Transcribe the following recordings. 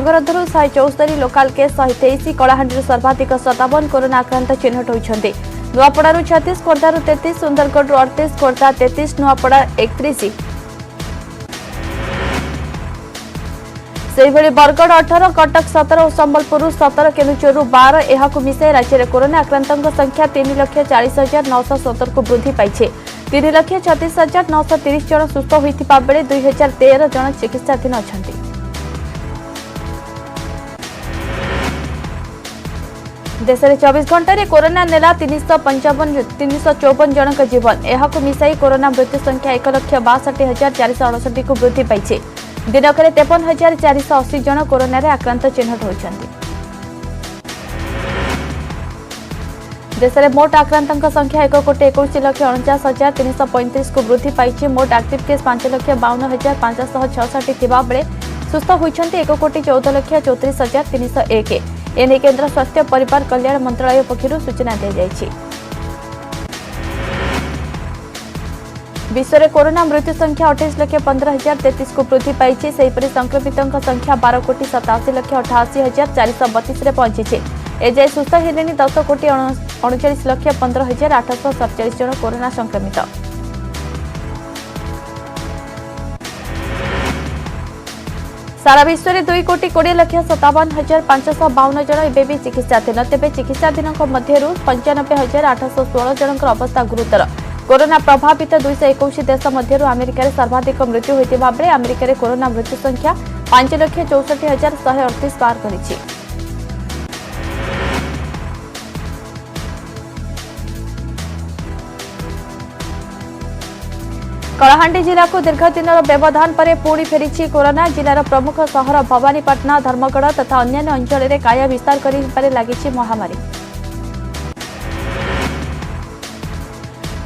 संगरोधरू 174 local case 123 Kalahandi सर्वाधिक 57 corona आक्रांत चिन्हट होती। नुआपड़ारू 36 खोर्धारू 33 सुंदरगढ़ 38 खोर्धा 33 नुआपड़ा 31 सेहिभଳି बरगड़ 18 कटक 17 और संबलपुर 17 केन्दुचर 12 यहां मिसाई राज्य में कोरोना आक्रांतों संख्या 3,40,917 को वृद्धि पाई। 3,36,930 जन सुस्थ होता बेले 2,013 जन चिकित्साधीन अच्छा। देश में 24 घंटे कोरोना नेला 354 जन जीवन। यहां मिसाई कोरोना मृत्यु संख्या 1,62,468 को वृद्धि पाई। दिनक 53,480 जन कोरोना आक्रांत चिन्हट होती। देश में मोट आक्रांतों संख्या 1,21,49,335 को वृद्धि पाई। मोट एक्टिव केस 5,52,566 थिबा बेले सुस्थ होती 1,14,34,301। एने केंद्र स्वास्थ्य परिवार कल्याण मंत्रालय पक्षर सूचना दी जायछि। विश्व में कोरोना मृत्यु संख्या 28,15,033 को वृद्धि पाई। सेहीपरि संक्रमितों संख्या 12,87,88,432 रे पहुंची। एजाए सुस्थ हेलेनी 10,39,15,847 जन कोरोना संक्रमित। सारा विश्व में 2,20,57,552 जन एवं भी चिकित्साधीन। तेज चिकित्साधीन मध्य 95,816 जन अवस्था गुरुतर। कोरोना प्रभावित 221 देश मध्य अमेरिका सर्वाधिक मृत्यु होता बेले अमेरिका रे कोरोना मृत्यु संख्या 5,64,138 पार करिछि। कलाहांडी जिला को दीर्घ दिन व्यवधान पर पुणी फेरी कोरोना। जिलार प्रमुख सहर भवानीपाटना धर्मगढ़ तथा अन्य अंचल में काया विस्तार कर लगी महामारी।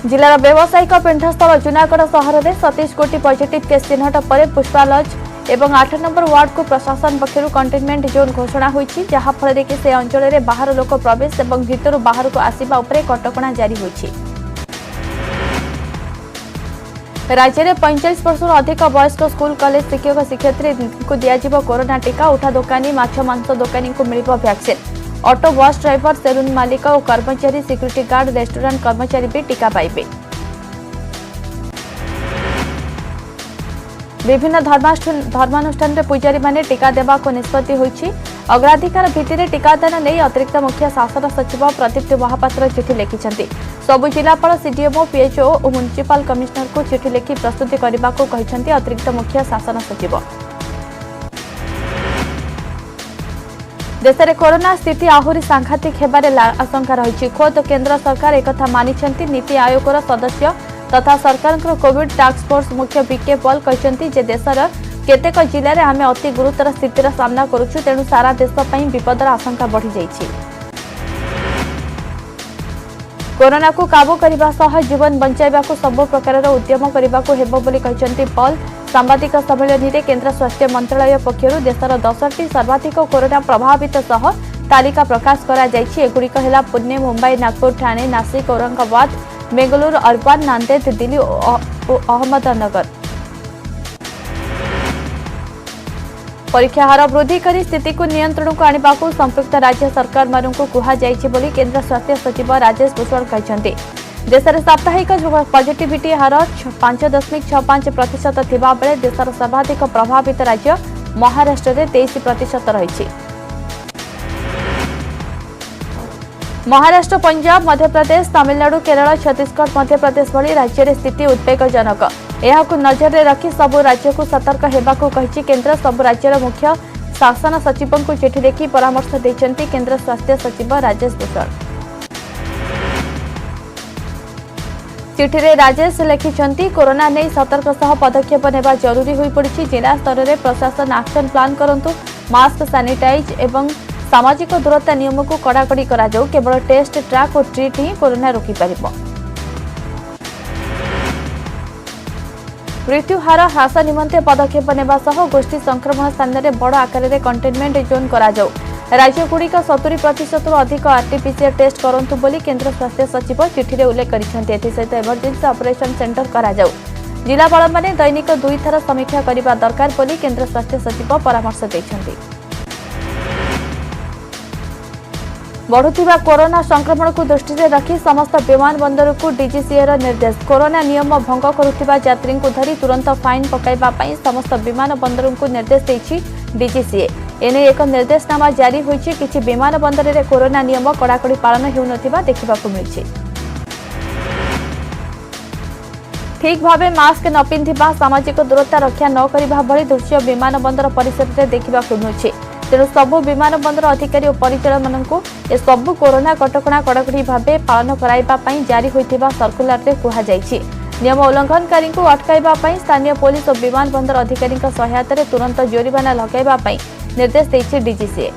जिलार व्यावसायिक पीठस्थल जूनागढ़ सहर में 27 कोटी पॉजिटिव केस चिन्हट पर पुष्पा लॉज एवं 8 नंबर वार्ड को प्रशासन पक्षर कंटेनमेंट जोन घोषणा होती, जहाँफल कि से अंचल में बाहर लोक प्रवेश और भितर बाहर को आसवा कटकणा जारी होती। राज्य में 45 वर्ष अधिक वयस्क स्कूल कॉलेज शिक्षक शिक्षयित्री को दिज्व कोरोना टीका। उठा दोकानी माछ मांस दोकानी को मिल vaccine. Auto bus driver salon मालिक और कर्मचारी सिक्यूरीटी गार्ड रेस्टोरेंट कर्मचारी भी टीका पाइबे। विभिन्न धर्मानुष्ठान में पूजारी माने टीका देवा को निष्पत्ति होईछि। अग्राधिकार भित्तिरे टीकादान नहीं अतिरिक्त मुख्य शासन सचिव प्रदीप्त महापात्र चिठी लिखिछन्ति। सबु जिलापाल सीडीएमओ पीएचओ और म्युनिसिपल कमिश्नर को चिठी लिखि प्रस्तुति करने को कहिछन्ति अतिरिक्त मुख्य शासन सचिव। देश में कोरोना स्थिति आहुरी सांघातिक हेबारे आशंका रही। खोद केंद्र सरकार एक मानिछन्ति। नीति आयोगर सदस्य तथा सरकार कोविड टास्क फोर्स मुख्य बीके पॉल कहते जे देशर केतेक जिले में आम अति गुरुतर स्थितिर सामना करुछु, तेणु सारा देश पई विपदर आशंका बढ़ी जाइछि। कोरोना को काबू करने सह जीवन बंचाइबा को सब प्रकार उद्यम करने को हेबो बोली कहते पॉल। सांबादिक सम्मेलन में केंद्र स्वास्थ्य मंत्रालय पक्षर देशर 10टी सर्वाधिक कोरोना प्रभावित सह तालिका प्रकाश करा जायछि। एगुड़िक हेला पुणे, मुंबई, नागपुर, ठाणे, नासिक, औरंगाबाद, बेंगलुरु, अर्बान, नांदेड़, दिल्ली और अहमदनगर। परीक्षा हार वृद्धि कर स्थिति को नियंत्रण को आने को संपृक्त राज्य सरकार मानू कहुई बोली केंद्र स्वास्थ्य सचिव राजेश भूषण कहते। देश में साप्ताहिक पॉजिटिविटी हार 5.65% थिबा बेले देशर सर्वाधिक प्रभावित राज्य महाराष्ट्र में 23% रही। महाराष्ट्र, पंजाब, मध्यप्रदेश, तमिलनाडु, केरल, छत्तीसगढ़, मध्यप्रदेश भली राज्य में स्थिति उद्वेगजनक। यहां नजर में रखी सबु राज्य को सतर्क होगा कही केंद्र। सबु राज्यर मुख्य शासन सचिवों को चिठी लिखि परामर्श देते केंद्र स्वास्थ्य सचिव राजेश भूषण। चिठी रे राजेश लिखिछन्ति कोरोना नहीं सतर्क सह पदक्षेप नेबा जरूरी होई पड़िछि। जिला स्तर में प्रशासन एक्शन प्लान करंतु। मास्क, सैनिटाइज एवं सामाजिक दूरता नियम को कड़ाकड़ी करा जाऊ। केवल टेस्ट, ट्रैक और ट्रीट ही कोरोना रोकी पारिबो। मृत्यु हार ह्रास निमंते पदक्षेप नेबा सह गोष्ठी संक्रमण स्थान में बड़ आकार में कंटेनमेंट जोन करा जाऊ। राज्यगुड़िक 70% अधिक आरटीपीसीआर टेस्ट करंतु बोली केंद्र स्वास्थ्य सचिव चिठी में उल्लेख करिसेंते। सहित इमरजेंसी ऑपरेशन सेंटर करा जाऊ। जिलापाल माने दैनिक 2 थर समीक्षा करने दरकार बोली केंद्र स्वास्थ्य सचिव परामर्श देछन्ते। बढ़ुथिबा कोरोना संक्रमण को दृष्टि में रखी समस्त विमान बंदर को डीजीसीए निर्देश। कोरोना नियम भंग करुथिबा यात्री को धरी तुरंत फाइन पकाइबा पई समस्त विमान बंदर को निर्देश देछि डीजीसीए। एने एक निर्देशनामा जारी होइछि। किछि विमान बंदर रे कोरोना नियम कड़ाकड़ी पालन हेउनथिबा देखिबाकू मिलिछि। ठीक भावे मास्क न पिंधिबा, सामाजिक दूरता रक्षा न करिबा भली दृश्य विमान बंदर परिसर में देखिबाकू मिलुछि। तेणु सबु विमान बंदर अधिकारी और परिचालक माननकु ए सबु कोरोना कटकणा कड़ाकड़ी भावे पालन कराइबा पई जारी होइथिबा सर्कुलर रे कुहा जाइछि। नियम उल्लंघनकारी को अटकाइबा पई स्थानीय पुलिस और विमान बंदर अधिकारी सहायता रे तुरंत जोरिमाना लगाइबा पई निर्देश देछि डीजीसीए।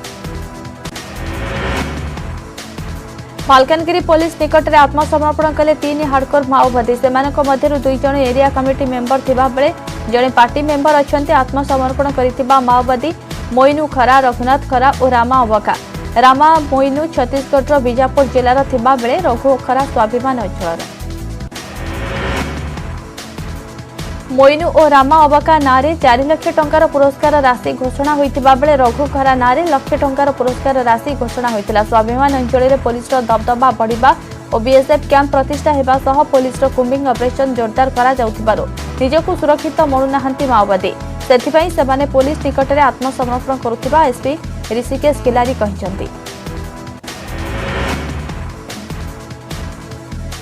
मालकानगिरी पुलिस निकट में आत्मसमर्पण कले 3 हार्डकोर माओवादी। सेमानक मध्यरु 2 जण एरिया कमिटी मेंबर थिबा बेले जणे पार्टी मेंबर अछंती। आत्मसमर्पण करिथिबा माओवादी मोइनु खरा, रघुनाथ खरा और रामा अबका। रामा मोइनु छत्तीसगढ़ बीजापुर जिलार थिबा बेले रघु खरा स्वाभिमान अंचल। मोइनु और रामा अबका नारे 4 लाख टंकार पुरस्कार राशि घोषणा होइतिबा बेले रघु खरा नारे लाख टंकार पुरस्कार राशि घोषणा होइतिला। स्वाभिमान अंचल में पुलिस दबदबा बढ़िबा और बीएसएफ कैंप प्रतिष्ठा हेबा सह पुलिस कुंबिंग ऑपरेशन जोरदार करा जाउथिबारो निजको सुरक्षित मणुनाहांती माओवादी। सेथिपई सेमाने पुलिस निकट में आत्मसमर्पण करुथिबा एसपी ऋषिकेश किलारी कहिसंती।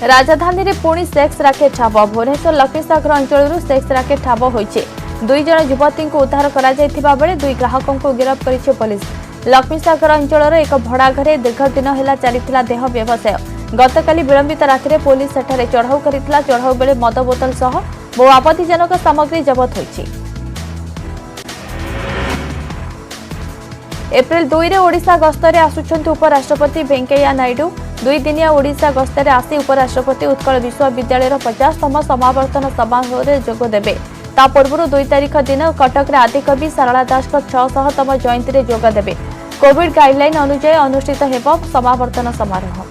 राजधानी रे पुणी सेक्स राकेट ठाब। भुवनेश्वर लक्ष्मीसागर अंचल सेक्स राकेट ठाब होइछे। 2 जण युवती को उद्धार करा जायथिबा बेले 2 ग्राहकों को गिरफ्त करिछे पुलिस। लक्ष्मीसागर अंचल एक भड़ा घरे दीर्घ दिन हेला चलीथिला देह व्यवसाय। गतकाली विलंबित राति रे पुलिस सेठारे चढ़ाऊ करिथिला। चढ़ाऊ बेले मद बोतल सह बहु आपत्तिजनक सामग्री जबत होइछे। एप्रिल 2 रे ओडिशा गस्तरे आसुछंती उपराष्ट्रपति वेंकैया नायडू। 2 दिनिया ओडिशा गस्तरे आसी उपराष्ट्रपति उत्कल विश्वविद्यालय 50तम समावर्तन समारोह रे जोग देबे। ता पूर्व 2 तारिख दिन कटक रे आदिकवि सारला दास 600तम जयंती रे जोग देबे। कोविड गाइडलाइन अनुसार अनुष्ठित हेब समावर्तन समारोह।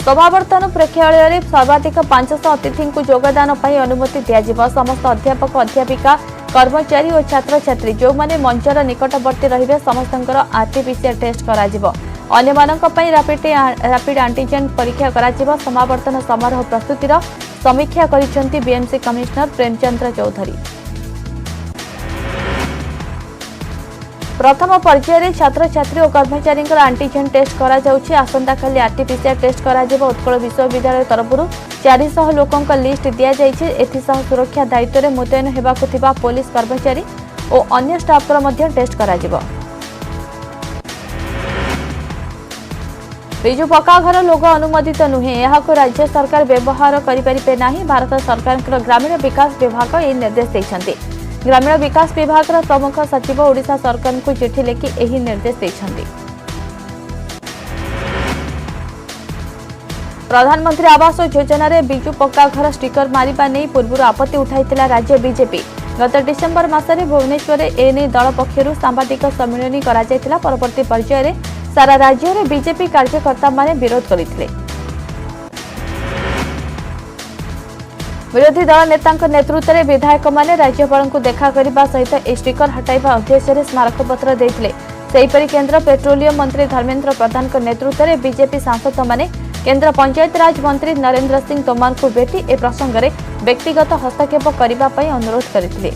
समावर्तन प्रेक्षालय रे सर्वाधिक 500 अतिथि को योगदान पई अनुमति दिया। समस्त अध्यापक, अध्यापिका, कर्मचारी और छात्र छात्री जो माने मंचर निकटवर्ती रहिबे समस्तंकर आरटीपीसीआर टेस्ट कराजिबो। अन्य मानक पई रैपिड एंटीजन परीक्षा कराजिबो। समावर्तन समारोह प्रस्तुतिर समीक्षा करिसेंती बीएमसी कमिश्नर प्रेमचंद्र चौधरी। प्रथम पर्यायर छात्र छात्री और कर्मचारी एंटीजन टेस्ट करा जाउछि। आसंता खाली आरटीपीसीआर टेस्ट कराजिबो। उत्कल विश्वविद्यालय तरफरु 400 लोकंक लिस्ट दिया जाइछि। एथिसह सुरक्षा दायित्व रे मुतयन हेबाकु थिबा पुलिस कर्मचारी और अन्य स्टाफ मध्य टेस्ट कराजिबो। बिजु पक्का घर लोगो अनुमोदित नुहे। यहाको राज्य सरकार व्यवहार करि परिबे नाही। भारत सरकार ग्रामीण विकास विभाग ए निर्देश दैछन्ते। ग्रामीण विकास विभाग प्रमुख सचिव ओडिशा सरकार को चिठी लिखि एही निर्देश दैछन्ते। प्रधानमंत्री आवास योजना रे बिजु पक्का घर स्टिकर मारिबा नै पूर्व आपत्ति उठाइतिला राज्य बीजेपी। गत डिसेंबर मासरे भुवनेश्वर एने दल पक्षरु सांबादिक सम्मेलन करा जायतिला। परवर्ती पर्यायर रे सारा राज्य रे बीजेपी कार्यकर्ता माने विरोध करिथिले। विरोधी दल नेतांक नेतृत्व में विधायक माने राज्यपाल को देखा करने सहित ए स्टिकर हटाइबा उद्देश्य स्मारक पत्र देथिले। सेहीपरि केंद्र पेट्रोलियम मंत्री धर्मेंद्र प्रधान नेतृत्व में बीजेपी सांसद माने केंद्र पंचायत राज मंत्री नरेंद्र सिंह तोमर को भेटी ए प्रसंग में व्यक्तिगत हस्तक्षेप करने पर अनुरोध करथिले।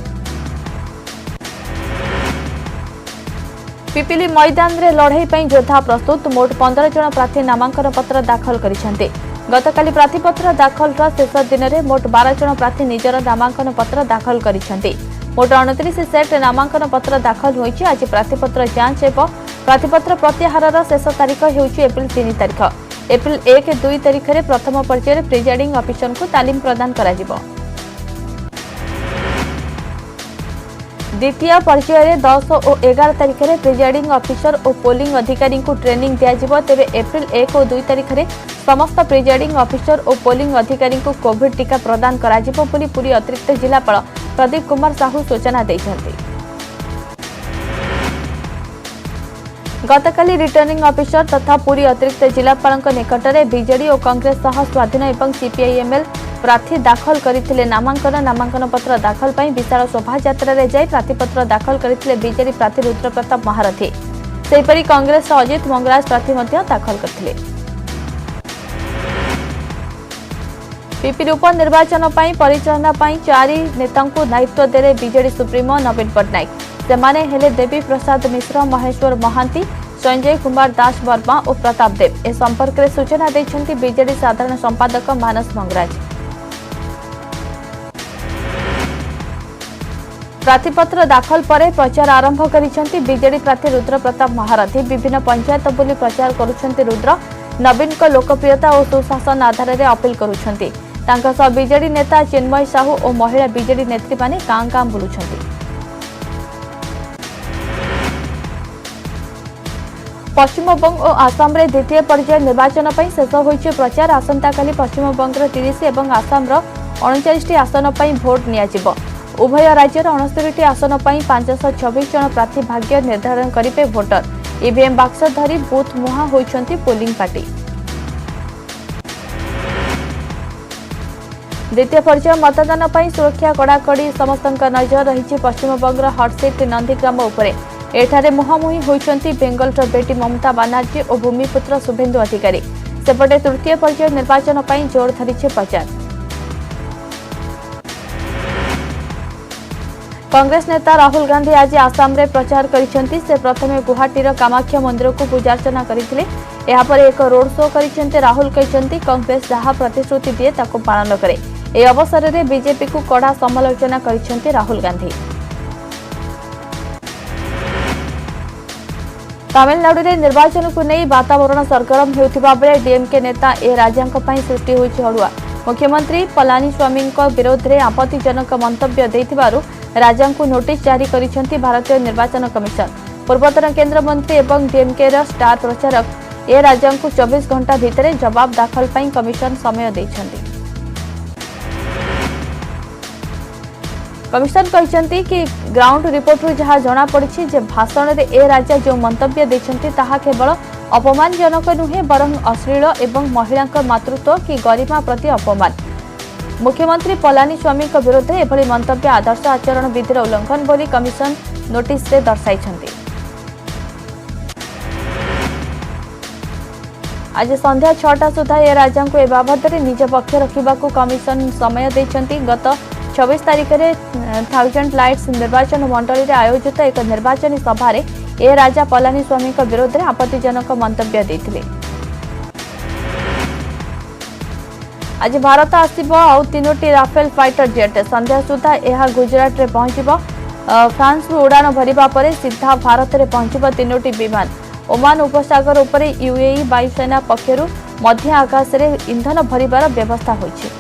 पिपिली मैदान रे लड़ाई पर योद्धा प्रस्तुत। मोट 15 जन प्रार्थी नामांकन पत्र दाखल करिसेंते। गतकाली प्रार्थीपत्र दाखल शेष दिन में मोट 12 जन प्रार्थी निजर नामांकन पत्र दाखल करिसेंते। मोट 29 सेट नामांकन पत्र दाखल होइछि। आज प्रार्थीपत्र जांच एवं प्रार्थीपत्र प्रत्याहार शेष तारीख होइछि एप्रिल 3 तारीख। एप्रिल 1-2 तारीख में प्रथम पर्यायर प्रिजाइडिंग ऑफिसर को तालीम प्रदान करा जिवो। द्वितीय पर्यायर 10 और 11 तारीख में प्रिजाइडिंग ऑफिसर और पोलिंग अधिकारी को ट्रेनिंग दिया। तेबे एप्रिल 1 और 2 तारीख में समस्त प्रिजाइडिंग ऑफिसर और पोलिंग अधिकारी को कोविड टीका प्रदान करा जिवो बोली पुरी अतिरिक्त जिलापाल प्रदीप कुमार साहू सूचना दैछन्ति। गतकाली रिटर्निंग ऑफिसर तथा पुरी अतिरिक्त जिलापाल निकट में बीजेडी और कांग्रेस सह स्वाधीन और सीपीआईएमएल प्रार्थी दाखल करथिले नामांकन पत्र दाखल पई विशाल शोभा यात्रा रे जाई प्रार्थीपत्र दाखल करथिले बीजेडी प्रार्थी रुद्र प्रताप महारथी। सेहीपरि कांग्रेस अजित मंगराज प्रार्थी मध्य दाखल करथिले। पीपी उपनिर्वाचन परिचालना 4 नेता दायित्व देले बीजेडी सुप्रीमो नवीन पट्टनायक। सेमाने हेले देवी प्रसाद मिश्र, महेश्वर महांती, संजय कुमार दास वर्मा और प्रताप देव। ए संपर्क में सूचना देछंती बीजेडी साधारण संपादक मानस मंगराज। प्रार्थीपत्र दाखल पर प्रचार आरंभ करिसेंती बीजेडी प्रार्थी रुद्र प्रताप महारथी। विभिन्न पंचायत बुली प्रचार करुछंती रुद्र। नवीन को लोकप्रियता और सुशासन आधार में अपील करुछंती। तांका सह बीजेडी नेता चिन्मय साहू और महिला बीजेडी नेत्री माने गां गां बुलुछंती। पश्चिमबंग और आसाम रे द्वितीय पर्याय निर्वाचन पर शेष होइछे प्रचार। आसंताकाली पश्चिमबंग 30 और आसाम 39 आसन पर भोट नियाजिबो। उभय राज्यर 69 आसन पर 526 जन प्रार्थी भाग्य निर्धारण करिवे भोटर। ईवीएम बाक्स धरी बूथ मुहां होइछंती पोलिंग पार्टी। द्वितीय पर्याय मतदान पर सुरक्षा कड़ाकड़ी समस्त नजर रही पश्चिमबंग हट सीट नंदीग्राम उपरे। एठारे मुहांमुही होइछंती बेंगलर बेटी ममता बानार्जी और भूमिपुत्र शुभेन्दु अधिकारी। सेपटे तृतीय पर्याय निर्वाचन पर जोर धरिछे प्रचार। कांग्रेस नेता राहुल गांधी आज आसाम रे प्रचार करिसेंती। से प्रथमे गुवाहाटीर कामाख्या मंदिर को पूजार्चना करथिले। एहा पर एक रोड शो करिसेंती। राहुल कहिसेंती कांग्रेस जहा प्रतिश्रुति दिए ताको पालन करे। ए अवसर में बीजेपी को कड़ा समालोचना करिसेंती राहुल गांधी। तमिलनाडु रे निर्वाचन को नहीं वातावरण सरगरम होउथिबा बेले डीएमके नेता ए राजा सृष्टि होइछि हड़ुआ। मुख्यमंत्री पलानीस्वामी विरोध में आपत्तिजनक मंतव्य देथिबारु राजा को नोटिस जारी करिसेंती भारतीय निर्वाचन कमिशन। पूर्वतन केंद्र मंत्री एवं डीएमके स्टार प्रचारक ए राजा को 24 घंटा भितर जवाब दाखल पई कमिशन समय दैछंती। कमिशन कहते कि ग्राउंड रिपोर्ट जहाँ जना पड़ी जे भाषण में ए राजा जो मंतव्य देछंती ताहा केवल अपमानजनक नुहे बरं अश्लील एवं महिला मातृत्व कि गरिमा प्रति अपमान। मुख्यमंत्री पलानीस्वामी विरोध में एभली मंतव्य आदर्श आचरण विधिर उल्लंघन बोली कमिशन नोटिस रे दर्शाइछंती। आज संध्या 6टा सुधा ए राजा को ए बाबद निज पक्ष रखा कमिशन समय देछंती। गत 26 तारिख में 1000 लाइट्स निर्वाचन मंडली रे आयोजित एक निर्वाचन सभा ए राजा पलानीस्वामी विरोध में आपत्तिजनक मंतव्य देथिले। आज भारत आसिबो आउ 3टी राफेल फाइटर जेट। संध्या सुधा यह गुजरात रे पहुंचबो। फ्रांस रु उड़ान भरिबा परे सीधा भारत रे पहुंचबो 3टी विमान। ओमान उपसागर उपरे यूएई वायुसेना पक्षरु मध्य आकाश रे इंधन भरिबार व्यवस्था होइछि।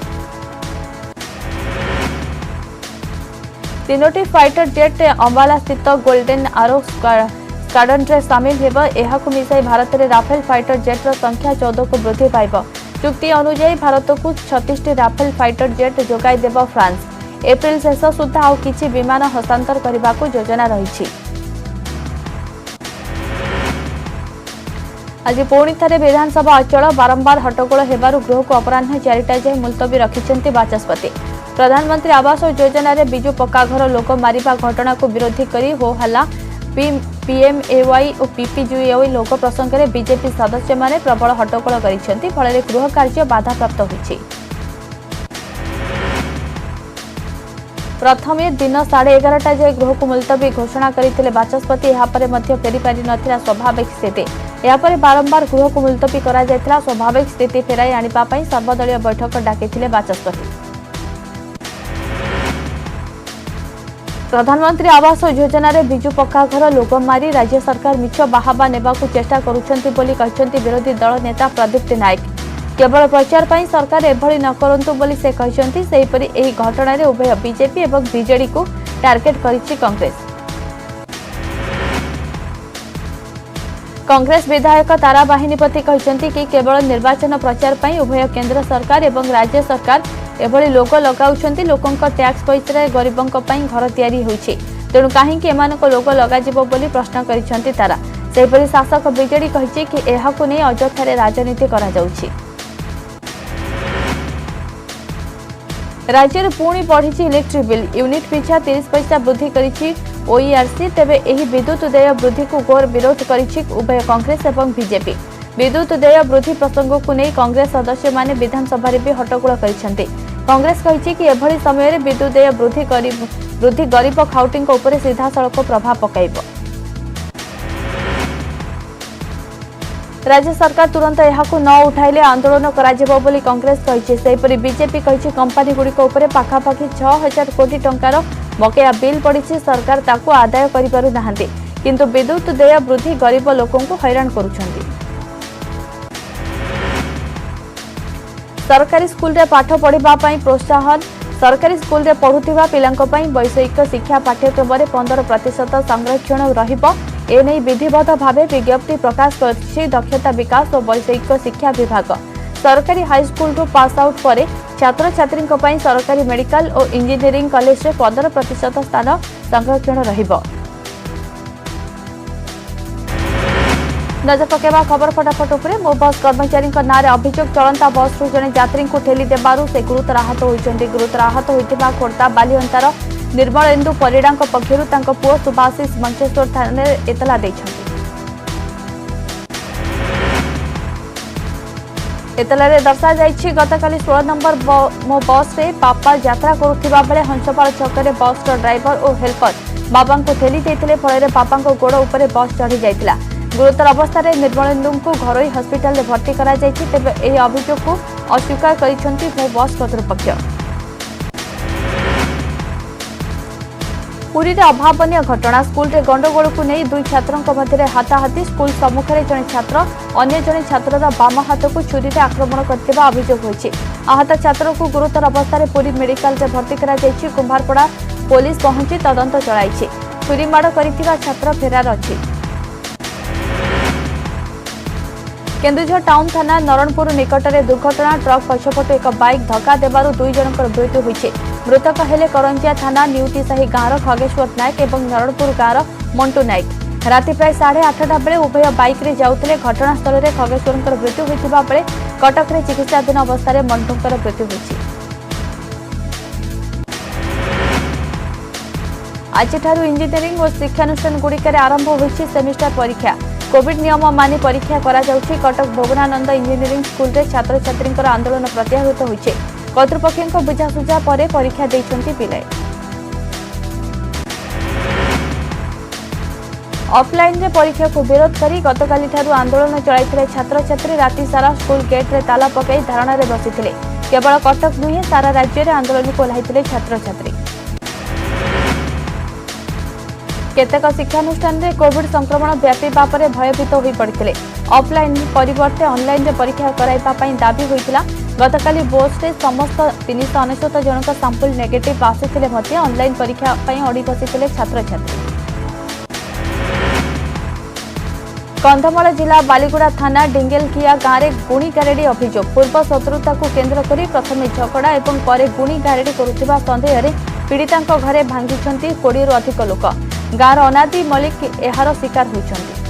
3टी फाइटर जेट अंबाला स्थित गोल्डन आरो स्क्वाड्रन रे सामिल हेबो। एहाकु मिसाई भारत रे राफेल फाइटर जेट रो संख्या 14 को वृद्धि पाइबो। चुक्ति अनुसार भारत को 36टी राफेल फाइटर जेट जोगाई देबो फ्रांस। एप्रिल शेष सुधा आउ किछि विमान हस्तांतर करने को योजना रही। आज पुणी थे विधानसभा अचल बारंबार हट्टगोल हेबारु गृह को अपराह्न 4टा जाए मुलतवी रखिछंती बाचस्पति। प्रधानमंत्री आवास योजना रे बिजु पक्का घर लोक मारिबा घटना को विरोधी करी हो हल्ला। पीएमएवाई और पीपीजीएवाई लोक प्रसंग में बीजेपी सदस्य माने प्रबल हट्टगोल करिसेंती। फल गृह कार्य बाधाप्राप्त होइछि। प्रथमे दिन 11:30 जाए गृह को मुलतवी घोषणा करते बाचस्पति। यापर फेरी पारि नथिला स्वाभाविक स्थिति। यापर बारंबार गृह को मुलतवी करा जायतिला। स्वाभाविक स्थिति फेराई आनिबा पई सर्वदलीय बैठक डाकिथिले बाचस्पति। प्रधानमंत्री आवास योजना रे बिजु पक्का घर लोक मारी राज्य सरकार मिछ बाहाबा नेबा को चेष्टा करुछंती बोली कहछंती विरोधी दल नेता प्रदीप्त नायक। केवल प्रचार पई सरकार एभली न करंतु बोली से कहछंती। सेहीपरि एही घटना रे उभय बीजेपी एवं बीजेडी को टार्गेट करिछि कांग्रेस। कांग्रेस विधायक तारा बाहिनीपति कहछंती कि केवल निर्वाचन प्रचार पई उभय केंद्र सरकार एवं राज्य सरकार एभली लोक लगाउछंती। लोकंक टैक्स पैसा गरीबंक पई घर तयारी होइछि, तेणु काहेकि एमानक लोक लगाजिबो बोली प्रश्न करिछंती तारा। सेहीपरि शासक बीजेडी कहिछि कि एहाकु नै अଯଥାରେ राजनीति करा जाउछि। राज्य में पुणी बढ़ी इलेक्ट्रिक बिल। यूनिट पिछा 30 पैसा वृद्धि करिछि ओईआरसी तेबे एही विद्युत देय वृद्धि को घोर विरोध करिछि उभय कांग्रेस एवं बीजेपी। विद्युत देय वृद्धि प्रसंग को नहीं कांग्रेस सदस्य माने विधानसभा रे भी हट्टगोल करिसेंति। कांग्रेस कहिछि कि एभली समय रे विद्युत देय वृद्धि गरीब खाउटिंग ऊपर सीधा सड़क प्रभाव पकाइबो। राज्य सरकार तुरंत यहाकू न उठाइले आंदोलन कराजिबो बोली कांग्रेस कहिछि। सेहिपरि बीजेपी कहिछि कंपनी गुडी को ऊपर पाखापाखि 6000 कोटी टंकार बकेया बिल पड़िछि, सरकार ताकू आदाय करि पारु नाहांती, किंतु विद्युत देय वृद्धि गरीब लोकंकु हैरान करूछंती। सरकारी स्कूल रे पाठ पढ़िबा पई प्रोत्साहन। सरकारी स्कूल रे पढ़ुथिबा पिलांक पई वैषयिक शिक्षा पाठ्यक्रम रे 15% संरक्षण रहिबो। एने विधिवत भावे विज्ञप्ति प्रकाश करछि दक्षता विकास और वैषयिक शिक्षा विभाग। सरकारी हाईस्कूल रु पास आउट पर छात्र छात्री सरकारी मेडिकल और इंजीनियरिंग कॉलेज रे 15% स्थान संरक्षण रहिबो। नजर पकेबा खबर फटाफट उपरे। मो बस कर्मचारी नारे अभियोग चलंता बस रु जने यात्री को ठेली देबारु से गुरुतर आहत होइचंती। गुरुतर आहत होइतिबा खोर्धा बालिअंतार निर्मलेन्दु परिडा पक्षरु तांको पुओ सुभाषिष मंचेश्वर थाना एतला दैछंती। एतलारे दर्शा जाइछि गतकाली 16 नंबर मो बस रे बापा यात्रा करुथिबा बेले हंसपाल छकरे बस ड्राइवर और हेल्पर बाबा को ठेली देथिले। फଳରେ बापा को गोड़ ऊपर बस चढ़ी जाइतिला। गुरुतर अवस्था रे निर्मलेन्दु को घरोई हॉस्पिटल रे भर्ती करा जाइछि। तेबे एही अभियोग को अस्वीकार करिसंती मो बस कर्तृपक्ष। पुरी रे अभावनीय घटना। स्कूल रे गंडगोल को नहीं दुई छात्रों मध्य हाथाहाथी। स्कूल सम्मुखें जड़े छात्र अन्य जड़े छात्रर बाम हाथ को छुरी रे आक्रमण करथिबा अभियोग होइछि। आहत छात्र को गुरुतर अवस्था रे पुरी मेडिकल रे भर्ती करा जाइछि। कुंभारपड़ा पुलिस पहुंची तदंत चलाइछि। छुरी माड़ करिथिबा छात्र फेरार अछि। केन्दुझर टाउन थाना नरणपुर निकट में दुर्घटना। ट्रक पछपटू एक बाइक धक्का देवार दुई जनकर मृत्यु होइछि। मृतक हेले करंजिया थाना निउटीसाही गाँव खगेश्वर नायक और नरणपुर गाँव मंटू नायक। राति प्राय 8:30 बेले उभय बाइक रे जाउथिले। घटनास्थल में खगेश्वर मृत्यु होइतिबा बेले कटक रे चिकित्साधीन अवस्था रे मंटूंकर मृत्यु होइछि। आज इंजीनियरिंग और शिक्षानुष्ठान गुड़िक आरंभ होइछि सेमिस्टर परीक्षा। कोविड नियम मानि परीक्षा करा जाउछि। कटक भुवनानंद इंजीनियरिंग स्कूल रे छात्र छात्री आंदोलन प्रत्याहृत होइछि। कर्तृपक्षों बुझासुझा पर परीक्षा देइछंती पिलाए। ऑफलाइन रे परीक्षा को विरोध करी गतकाली ठारू आंदोलन चलाइथिले छात्र छात्री। राति सारा स्कूल गेट रे ताला पकाई धारणा रे बसिथिले। केवल कटक नुहे सारा राज्य रे आंदोलन को ओह्लाइथिले छात्र छात्री। केतेक शिक्षानुष्ठान रे कोविड संक्रमण व्यापीबा परे भयभीत होई पड़िथिले। ऑफलाइन परिवर्ते ऑनलाइन रे परीक्षा कराइबा पई दाबी होइतिला। गतकाली बोर्ड रे समस्त 399 जनक सैंपल नेगेटिव आसीथिले मध्ये ऑनलाइन परीक्षा पई अड़ी बसिथिले छात्र छात्री। कंधमाल जिला बालीगुड़ा थाना डिंगेलकिया गाँव में गुणी गारेडी अभियोग। पूर्व शत्रुता को केन्द्र करी प्रथमे झगड़ा और पर गुणी गारेडी करुथिबा संदेह रे पीड़िता घरे भांगिछंती 20 रु अधिक लोक। गाँव अनादि मलिक एहार शिकार होइछंती।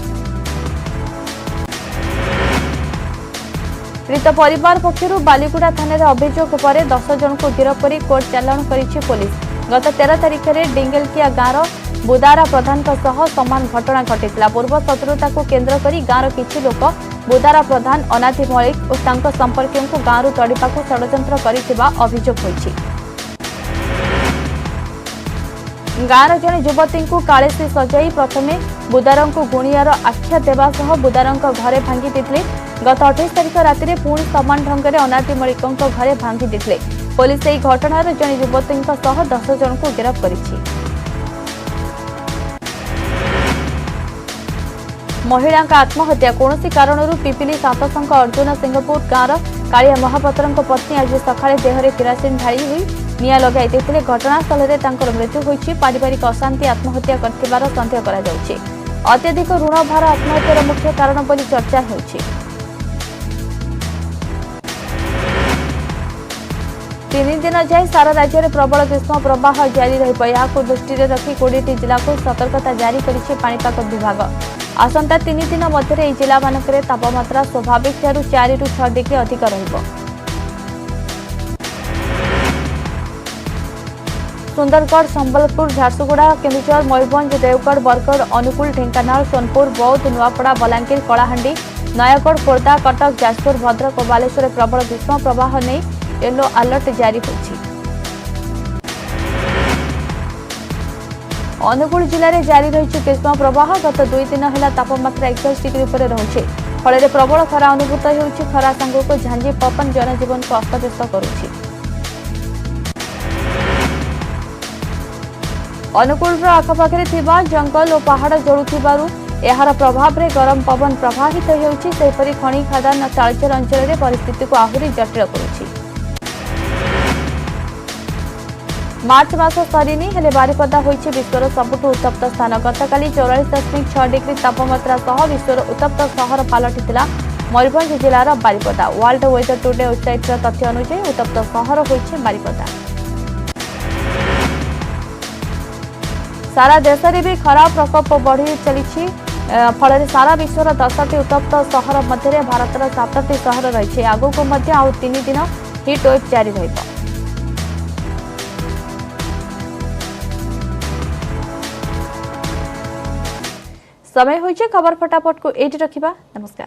मृत परिवार पक्षर बालीगुड़ा थाना अभियोग पर 10 जन को गिरफ्त कर कोर्ट चालाण करिछि पुलिस। गत 13 तारिख में डिंगेलकिया गाँव बुदारा प्रधान समान घटना घटिला। पूर्व शत्रुता को केन्द्र करी गाँव किछि लोक बुदारा प्रधान अनादि मलिक और तांको संपर्कियों को गाँव तड़िपा षड्यंत्र करिथिबा अभियोग होइछि। गाँव जड़े युवती को कालेसी सजाई प्रथमे बुदार को गुणियार आख्या देवा सह बुदार घरे भांगी देथिले। गत 28 तारिख राति में पुणी समान ढंग से अनादि मलिक घरे भांगी देथिले। पुलिस यह घटनार जड़े युवती 10 जन को गिरफ्त करिछि। महिला आत्महत्या कौन कारण पिपिली सातसंग अर्जुन सिंहपुर गाँव कालिया महापात्र पत्नी आज सकाଳେ देहरे किरासिन ढाई हुई निया लगाई देथिले। घटनास्थल में तांकर मृत्यु होइछि। पारिवारिक अशांति आत्महत्या करथिबार संदेह करा जाउछि। अत्यधिक ऋण भार आत्महत्यार मुख्य कारण बोली चर्चा हेउछि। 3 दिन जाए सारा राज्य में प्रबल ग्रीष्म प्रवाह जारी रहिब। याकु दृष्टि रखी 20टी जिला को सतर्कता जारी करिछि पाणीपाग विभाग। आसंता 3 दिन मध्य एही जिला मानकरे तापमात्रा स्वाभाविक ठारू 4 रु 6 डिग्री अधिक रहिब। सुंदरगढ़, संबलपुर, झारसुगुड़ा, केन्दुझर, मयूरभंज, देवगढ़, बरगढ़, अनुगुल, ढेंकानाल, सोनपुर, बौद्ध, नुआपड़ा, बलांगीर, कलाहांडी, नयागढ़, खोर्धा, कटक, जाजपुर, भद्रक और बालेश्वर प्रबल ग्रीष्म प्रवाह नहीं येलो अलर्ट जारी होछि। अनुगुल जिले में जारी रही ग्रीष्म प्रवाह। गत 2 दिन है तापमात्रा 41 डिग्री पर रही फल प्रबल खरा अनुभूत होउछि। खरा सांगक झांझी पवन जनजीवन को अस्तव्यस्त करुछि। अनुगुल आखपाखे जंगल और पहाड़ जलुथिबारु एहार प्रभाव में गरम पवन प्रवाहित होउछि। सेहिपरि खनि खादान तालचेर अंचल में परिस्थिति को आहरी जटिल करुछि। मार्च मास सरीनी हेले बारिपदा होइछि विश्वर सबुठु उत्तप्त स्थान। गतकाली 44.6 डिग्री तापमात्रा सह विश्वर उत्तप्त सहर पालटिथिला मयूरभंज जिलार Baripada. World weather today website तथ्य अनुसार उत्तप्त सहर होइछि बारिपदा। सारा देश में भी खराब प्रकोप बढ़ी चली फल सारा विश्वर 10टी उत्तप्त सहर मध्य भारतर 7टी सहर रही। आगक आउ 3 दिन हिट वेव जारी रहिबो। समय होइछे खबर फटाफट को एज रखिबा। नमस्कार।